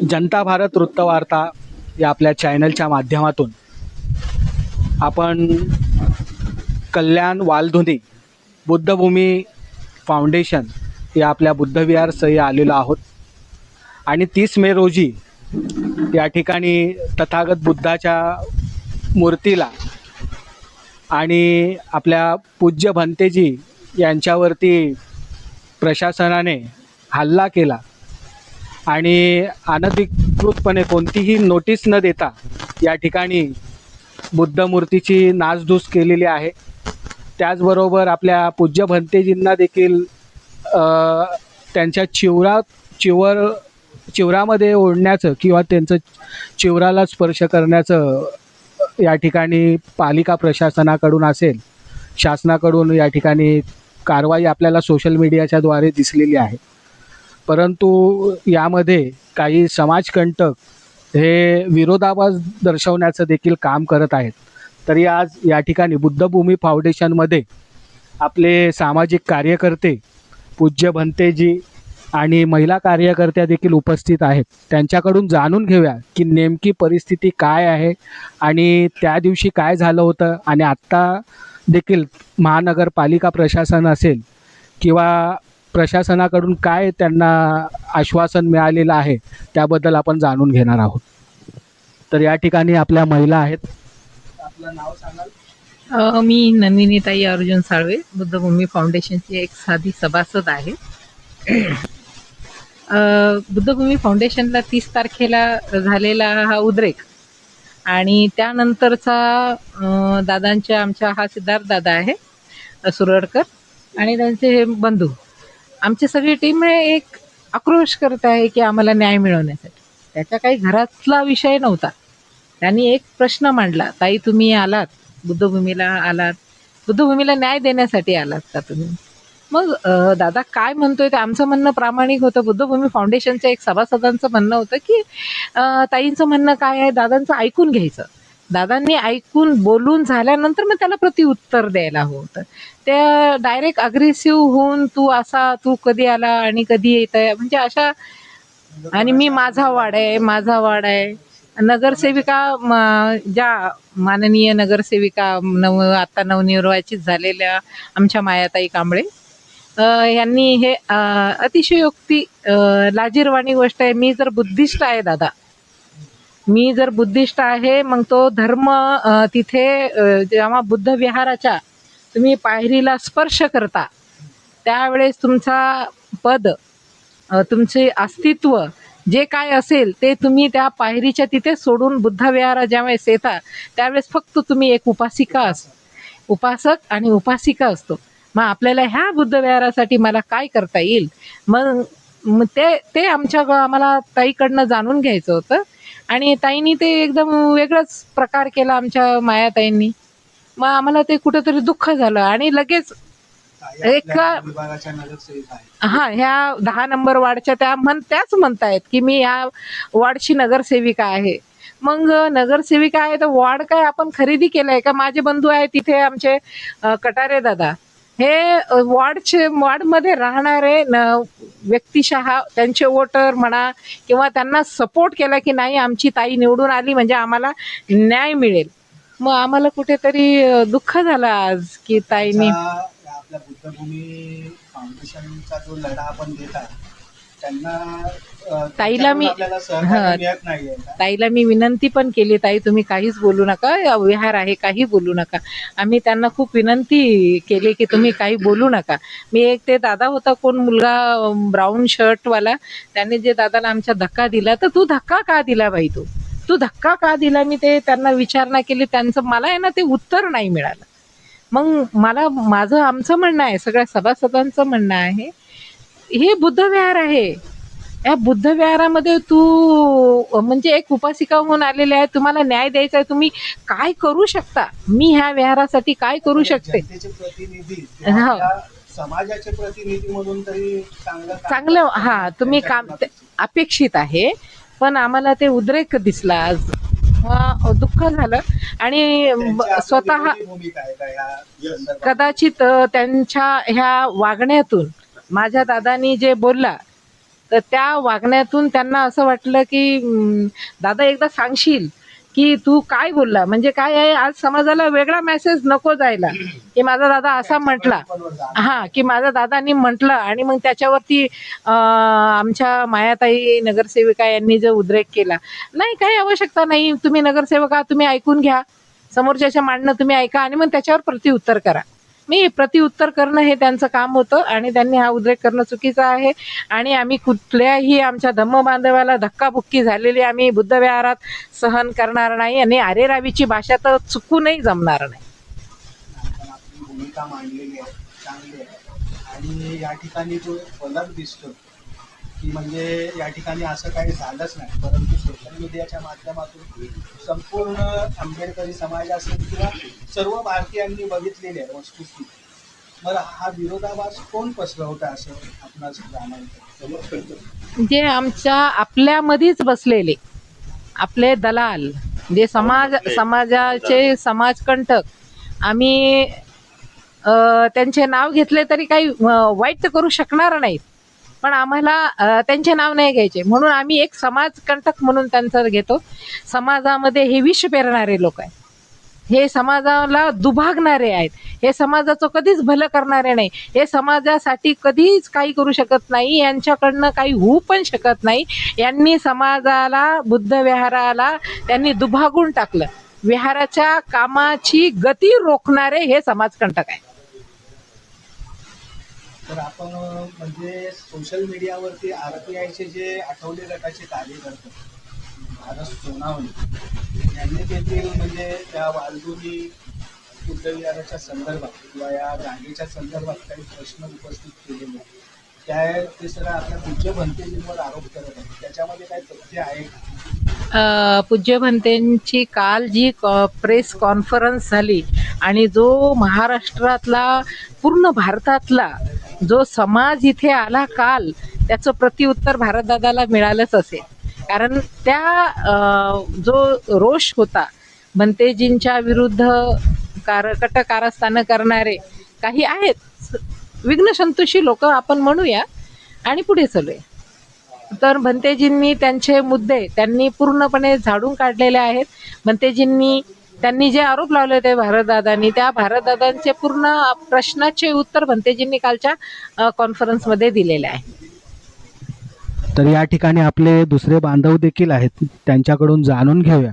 जनता भारत वृत्तवार्ता या आपल्या चॅनलच्या माध्यमातून आपण कल्याण वालधुनी बुद्धभूमी फाउंडेशन या आपल्या बुद्धविहारस्थळी आलेलो आहोत आणि 30 मे रोजी या ठिकाणी तथागत बुद्धाच्या मूर्तीला आणि आपल्या पूज्य भंतेजी यांच्यावरती प्रशासनाने हल्ला केला आणि अनधिकृतपणे कोणतीही नोटीस न देता या ठिकाणी बुद्ध मूर्तीची नासधूस केलेली आहे। त्याचबरोबर आपल्या पूज्य भंतेजींना देखील त्यांच्या चिवरामध्ये ओढण्याचं किंवा त्यांचं चिवराला स्पर्श करण्याचं या ठिकाणी पालिका प्रशासनाकडून असेल शासनाकडून या ठिकाणी कारवाई आपल्याला सोशल मीडियाच्या द्वारे दिसलेली आहे। परंतु यामध्ये काही समाजकंटक हे विरोधाभास दर्शवण्याचं देखील काम करत आहेत। तरी आज या ठिकाणी बुद्धभूमी फाउंडेशनमध्ये आपले सामाजिक कार्यकर्ते पूज्य भंतेजी आणि महिला कार्यकर्त्या देखील उपस्थित आहेत। त्यांच्याकडून जाणून घेऊया की नेमकी परिस्थिती काय आहे आणि त्या दिवशी काय झालं होतं आणि आत्ता देखील महानगरपालिका प्रशासन असेल किंवा प्रशासनाकडून काय त्यांना आश्वासन मिळालेलं आहे त्याबद्दल आपण जाणून घेणार आहोत। तर या ठिकाणी आपल्या महिला आहेत, आपलं नाव सांगाल? मी नंदिनीताई अर्जुन साळवे, बुद्धभूमी फाउंडेशनची एक साधी सभासद आहे। बुद्धभूमी फाउंडेशनला 30 तारखेला झालेला हा उद्रेक आणि त्यानंतरचा आमच्या हा सिद्धार्थ दादा आहे सुरडकर आणि त्यांचे बंधू, आमची सगळी टीम एक आक्रोश करत आहे की आम्हाला न्याय मिळवण्यासाठी। त्याच्या काही घरातला विषय नव्हता, त्यांनी एक प्रश्न मांडला, ताई तुम्ही आलात बुद्धभूमीला, बुद्धभूमीला न्याय देण्यासाठी आलात का तुम्ही? मग दादा काय म्हणतोय ते आमचं म्हणणं प्रामाणिक होतं। बुद्धभूमी फाउंडेशनच्या एक सभासदांचं म्हणणं होतं की ताईंचं म्हणणं काय आहे दादांचं ऐकून घ्यायचं। दादांनी ऐकून बोलून झाल्यानंतर मग त्याला प्रत्युत्तर द्यायला होतं। ते डायरेक्ट अग्रेसिव्ह होऊन तू कधी आला आणि कधी येत आहे म्हणजे अशा, आणि मी माझा वाड आहे नगरसेविका ज्या माननीय नगरसेविका आता नवनिर्वाचित झालेल्या आमच्या मायाताई कांबळे यांनी हे अतिशयोक्ती लाजिरवाणी गोष्ट आहे। मी जर बुद्धिस्ट आहे दादा, मी जर बुद्धिस्ट आहे, मग तो धर्म तिथे जेव्हा बुद्ध विहाराच्या तुम्ही पायरीला स्पर्श करता त्यावेळेस तुमचा पद तुमचे अस्तित्व जे काय असेल ते तुम्ही त्या पायरीच्या तिथे सोडून बुद्ध विहारा ज्यावेळेस येता त्यावेळेस फक्त तुम्ही एक उपासक आणि उपासिका असतो। मग आपल्याला ह्या बुद्ध विहारासाठी मला काय करता येईल, मग ते आम्हाला ताईकडनं जाणून घ्यायचं होतं आणि ताईंनी ते एकदम वेगळाच प्रकार केला आमच्या मायाताईंनी। मग आम्हाला ते कुठेतरी दुःख झालं आणि लगेच ह्या 10 नंबर वार्डच्या त्याच म्हणतायत की मी या वार्डची नगरसेविका आहे। मग नगरसेविका आहे तर वार्ड काय आपण खरेदी केलंय का? माझे बंधू आहे तिथे आमचे कटारे दादा, हे वार्डमध्ये राहणारे व्यक्तिशः त्यांचे वोटर म्हणा किंवा त्यांना सपोर्ट केला की नाही आमची ताई निवडून आली म्हणजे आम्हाला न्याय मिळेल। मग आम्हाला कुठेतरी दुःख झालं आज की ताईंनी आपल्या बुद्धभूमी फाउंडेशनचा जो लढा आपण देत आहे त्यांना ताईला मी विनंती पण केली, ताई तुम्ही काहीच बोलू नका, विहार आहे काही बोलू नका। आम्ही त्यांना खूप विनंती केली की तुम्ही काही बोलू नका। मी एक ते दादा होता कोण मुलगा ब्राऊन शर्टवाला, त्याने जे दादाला आमच्या धक्का दिला, तर तू धक्का का दिला बाई, तू धक्का का दिला? मी ते त्यांना विचारणा केली, त्यांचं मला आहे ना ते उत्तर नाही मिळालं। मग आमचं म्हणणं आहे, सगळ्या सभासदांचं म्हणणं आहे, हे बुद्ध विहार आहे, या बुद्ध विहारामध्ये तू म्हणजे एक उपासिका होऊन आलेले आहे, तुम्हाला न्याय द्यायचा आहे, तुम्ही काय करू शकता? मी ह्या विहारासाठी काय करू शकते? समाजाचे प्रतिनिधी म्हणून तरी चांगलं तुम्ही काम अपेक्षित आहे, पण आम्हाला ते उद्रेक दिसला आज, दुःख झालं आणि स्वतः कदाचित त्यांच्या ह्या वागण्यातून माझ्या दादानी जे बोलला तर त्या वागण्यातून त्यांना असं वाटलं की दादा एकदा सांगशील की तू काय बोलला, म्हणजे काय आहे, आज समाजाला वेगळा मेसेज नको जायला की माझा दादा असा म्हटला, हां, की माझ्या दादांनी म्हटलं. आणि मग त्याच्यावरती आमच्या मायाताई नगरसेविका यांनी जो उद्रेक केला, नाही काही आवश्यकता नाही, तुम्ही नगरसेवका तुम्ही ऐकून घ्या, समोरच्याच्या मांडणं तुम्ही ऐका आणि मग त्याच्यावर प्रत्युत्तर करा. मी प्रत्युत्तर करणं हे त्यांचं काम होतं आणि त्यांनी हा उद्रेक करणं चुकीचं आहे. आणि आम्ही कुठल्याही आमच्या धम्म बांधवाला धक्काबुक्की झालेली आम्ही बुद्धविहारात सहन करणार नाही आणि अरेरावीची भाषा तर चुकूनही जमणार नाही. आपण आपली भूमिका मांडलेली आहे, चांगली आहे. आणि या ठिकाणी जो एक फलक दिसतो की म्हणजे या ठिकाणी असं काही झालंच नाही, परंतु सोशल मीडियाच्या माध्यमातून संपूर्ण आंबेडकरी समाज असेल किंवा सर्व भारतीयांनी बघितलेली आहे वस्तुस्थिती. बरं, हा विरोधाभास कोण पसरवतं असं आपणास जाणवतं? जे आमच्या आपल्यामध्येच बसलेले आपले दलाल, जे समाजाचे समाजकंटक, आम्ही त्यांचे नाव घेतले तरी काही वाईट तर करू शकणार नाहीत, पण आम्हाला त्यांचे नाव नाही घ्यायचे, म्हणून आम्ही एक समाजकंटक म्हणून त्यांचं घेतो. समाजामध्ये हे विष पेरणारे लोक आहेत, हे समाजाला दुभागणारे आहेत, हे समाजाचं कधीच भलं करणारे नाही, हे समाजासाठी कधीच काही करू शकत नाही, यांच्याकडनं काही होऊ पण शकत नाही. यांनी समाजाला, बुद्धविहाराला त्यांनी दुभागून टाकलं. विहाराच्या कामाची गती रोखणारे हे समाजकंटक आहे. तर आपण म्हणजे सोशल मीडियावरती RPIचे जे आठवले गटाचे कार्यकर्ते भारत सोनावणे यांनी देखील म्हणजे त्या वालदुनी बुद्धविहाराच्या संदर्भात किंवा या जागेच्या संदर्भात काही प्रश्न उपस्थित केलेले आहेत. ते सगळं आपल्या पूज्य भंतेजींवर आरोप करत आहेत, त्याच्यामध्ये काही तथ्य आहे का? पूज्य भंतेंची काल जी प्रेस कॉन्फरन्स झाली आणि जो महाराष्ट्रातला, पूर्ण भारतातला जो समाज इथे आला काल, त्याचं प्रत्युत्तर भारतदादाला मिळालंच असेल. कारण त्या जो रोष होता भंतेजींच्या विरुद्ध, कट कारस्थानं करणारे काही आहेत विघ्नसंतोषी लोक आपण म्हणूया आणि पुढे चालूया. तर भंतेजींनी त्यांचे मुद्दे त्यांनी पूर्णपणे झाडून काढलेले आहेत. त्यांनी जे आरोप लावले होते भारतदादांनी, त्या भारतदादांचे पूर्ण प्रश्नाचे उत्तर भंतेजींनी कालच्या कॉन्फरन्समध्ये दिलेले आहे. तर या ठिकाणी आपले दुसरे बांधव देखील आहेत, त्यांच्याकडून जाणून घेऊया.